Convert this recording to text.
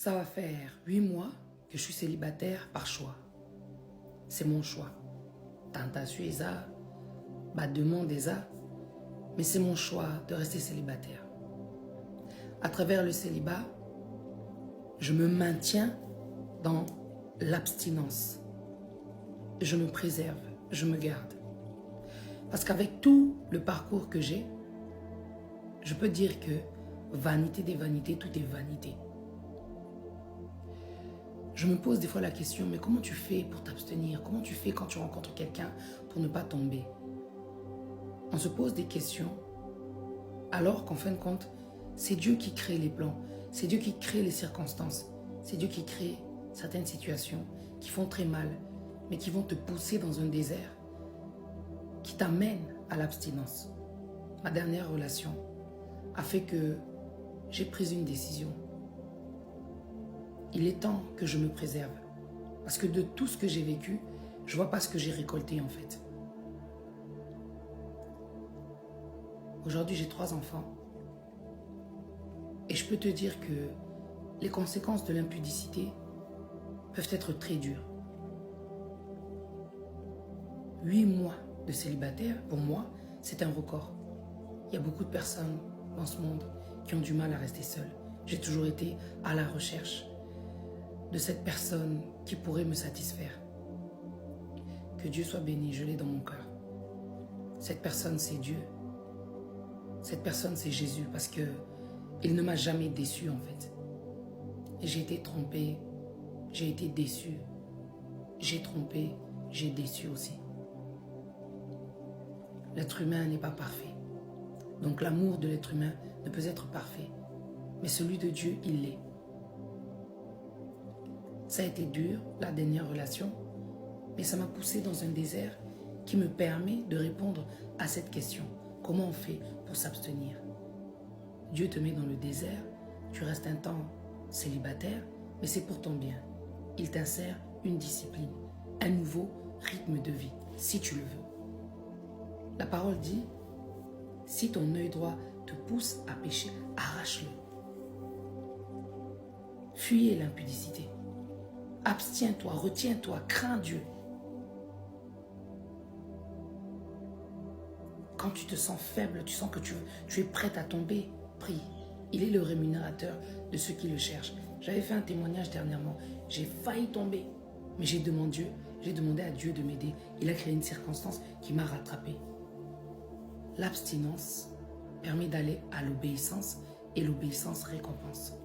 Ça va faire 8 mois que je suis célibataire par choix. C'est mon choix. Tentation est ça, ma demande est ça, mais c'est mon choix de rester célibataire. À travers le célibat, je me maintiens dans l'abstinence. Je me préserve, je me garde. Parce qu'avec tout le parcours que j'ai, je peux dire que vanité des vanités, tout est vanité. Je me pose des fois la question, mais comment tu fais pour t'abstenir? Comment tu fais quand tu rencontres quelqu'un pour ne pas tomber? On se pose des questions, alors qu'en fin de compte, c'est Dieu qui crée les plans, c'est Dieu qui crée les circonstances, c'est Dieu qui crée certaines situations qui font très mal, mais qui vont te pousser dans un désert, qui t'amènent à l'abstinence. Ma dernière relation a fait que j'ai pris une décision. Il est temps que je me préserve. Parce que de tout ce que j'ai vécu, je ne vois pas ce que j'ai récolté en fait. Aujourd'hui, j'ai 3 enfants. Et je peux te dire que les conséquences de l'impudicité peuvent être très dures. 8 mois de célibataire, pour moi, c'est un record. Il y a beaucoup de personnes dans ce monde qui ont du mal à rester seules. J'ai toujours été à la recherche de cette personne qui pourrait me satisfaire. Que Dieu soit béni, je l'ai dans mon cœur. Cette personne, c'est Dieu. Cette personne, c'est Jésus, parce que il ne m'a jamais déçu en fait. J'ai été trompé, j'ai été déçu. J'ai trompé, j'ai déçu aussi. L'être humain n'est pas parfait. Donc l'amour de l'être humain ne peut être parfait. Mais celui de Dieu, il l'est. Ça a été dur, la dernière relation, mais ça m'a poussé dans un désert qui me permet de répondre à cette question. Comment on fait pour s'abstenir? Dieu te met dans le désert, tu restes un temps célibataire, mais c'est pour ton bien. Il t'insère une discipline, un nouveau rythme de vie, si tu le veux. La parole dit, si ton œil droit te pousse à pécher, arrache-le. Fuyez l'impudicité. Abstiens-toi, retiens-toi, crains Dieu. Quand tu te sens faible, tu sens que tu es prête à tomber, prie. Il est le rémunérateur de ceux qui le cherchent. J'avais fait un témoignage dernièrement. J'ai failli tomber, mais j'ai demandé à Dieu de m'aider. Il a créé une circonstance qui m'a rattrapé. L'abstinence permet d'aller à l'obéissance et l'obéissance récompense.